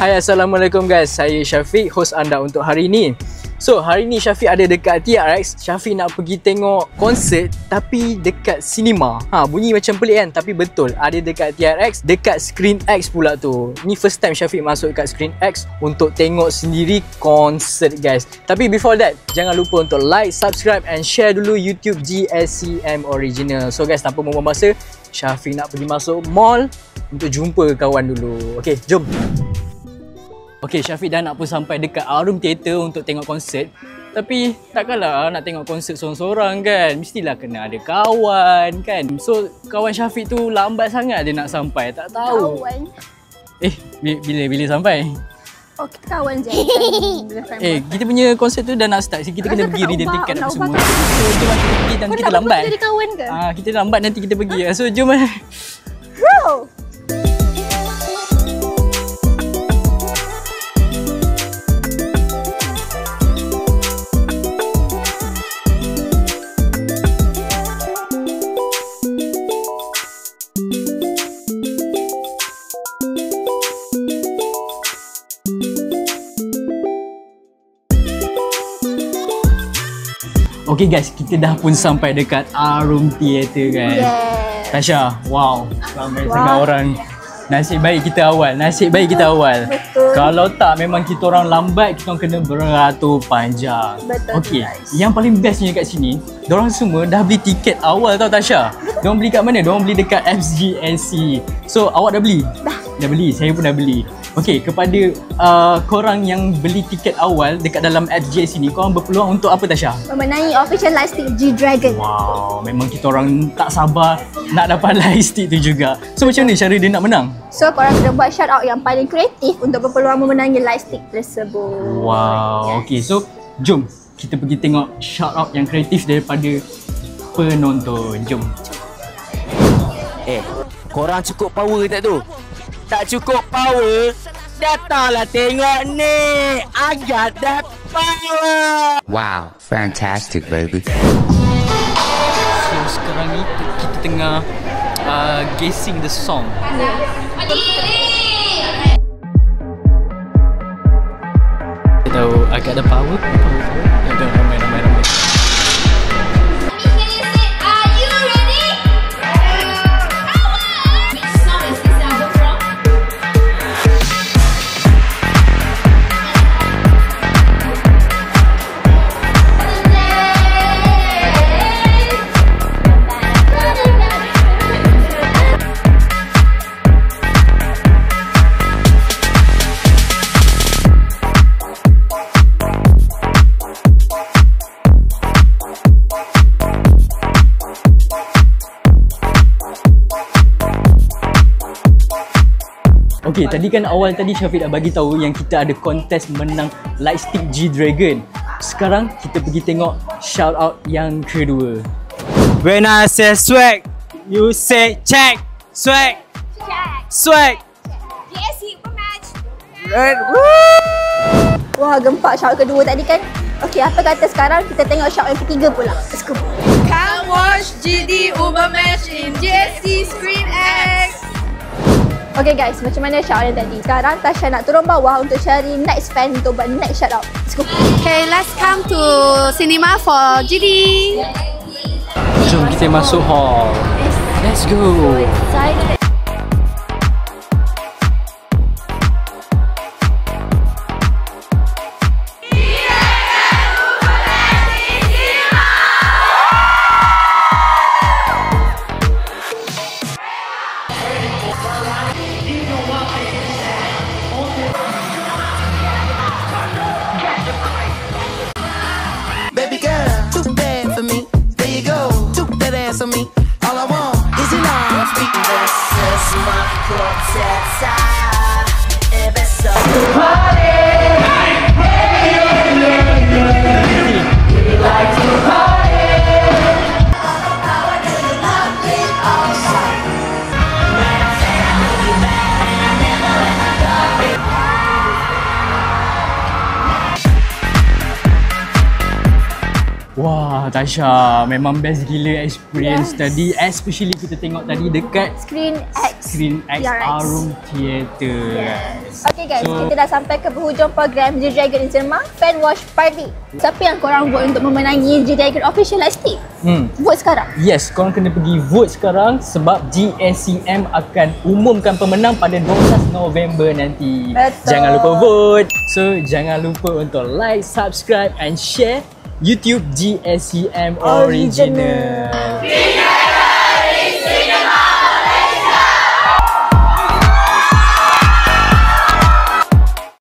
Hai, Assalamualaikum guys. Saya Syafiq, host anda untuk hari ini. So, hari ni Syafiq ada dekat TRX. Syafiq nak pergi tengok konsert tapi dekat cinema. Bunyi macam pelik kan? Tapi betul. Ada dekat TRX, dekat Screen X pula tu. Ni first time Syafiq masuk dekat Screen X untuk tengok sendiri konsert guys. Tapi before that, jangan lupa untuk like, subscribe and share dulu YouTube GSCM Original. So guys, tanpa membuang masa, Syafiq nak pergi masuk mall untuk jumpa kawan dulu. Okay, jom. Okay, Syafiq dah nak pun sampai dekat Arum Theatre untuk tengok konsert. Tapi takkanlah nak tengok konsert seorang-seorang kan. Mestilah kena ada kawan kan. So, kawan Syafiq tu lambat sangat dia nak sampai. Tak tahu. Kawan? Bila sampai? Oh, kita kawan je. Kita punya konsert tu dah nak start. Kita kena berdiri dan tiket apa semua. So, jom kita pergi dan kita lambat. Jadi kawan ke? Kita lambat nanti kita pergi. So, jom. Bro! Okay guys, kita dah pun sampai dekat Arum Theatre guys. Tasha, wow, ramai sangat orang. Nasib baik kita awal, Betul. Kalau tak, memang kita orang lambat, kita orang kena beratur panjang. Betul. Okay, yang paling bestnya kat sini, diorang semua dah beli tiket awal tau Tasha. Diorang beli kat mana? Diorang beli dekat FGNC. So, awak dah beli? Dah beli, saya pun dah beli. Okay, kepada korang yang beli tiket awal dekat dalam FGNC ni, korang berpeluang untuk apa Tasha? Memenangi official lightstick G-Dragon. Wow, memang kita orang tak sabar nak dapat lightstick tu juga. So, macam mana cara dia nak menang? So, korang kena buat shout out yang paling kreatif untuk berpeluang memenangi lightstick tersebut. Wow, okay. So, jom kita pergi tengok shout out yang kreatif daripada penonton. Jom. Korang cukup power tak tu? Tak cukup power? Datanglah tengok ni. Agak dah power. Wow, fantastic baby. So, sekarang ni kita tengah guessing the song. Kita tahu agak ada power. Ada ramai. Okay, tadi kan awal tadi Syafiq dah bagi tahu yang kita ada kontes menang lightstick G-Dragon. Sekarang kita pergi tengok shout out yang kedua. When I say swag, you say check. Swag. Swag. GSC Match. Wah, gempak shout kedua tadi kan. Okay, apa kata sekarang kita tengok shout yang ketiga pula. Let's go. Come watch GD Uber Match in GSC Screen X. Okay guys, macam mana shout yang tadi? Sekarang Tasha nak turun bawah untuk cari next fan untuk buat next shout out. Let's go. Okay, let's come to cinema for GD. Jom kita masuk hall. Let's go. Excited. Wah, Tasha, memang best gila experience tadi. Especially kita tengok tadi dekat Screen X Arum Theatre. Okay guys, kita dah sampai ke penghujung program G-Dragon Zirma Fan Wash Party. Siapa yang korang vote untuk memenangi G-Dragon Official Lightstick? Vote sekarang. Yes, korang kena pergi vote sekarang sebab GSCM akan umumkan pemenang pada 12 November nanti. Betul. Jangan lupa vote. So, jangan lupa untuk like, subscribe and share YouTube GSCM Original.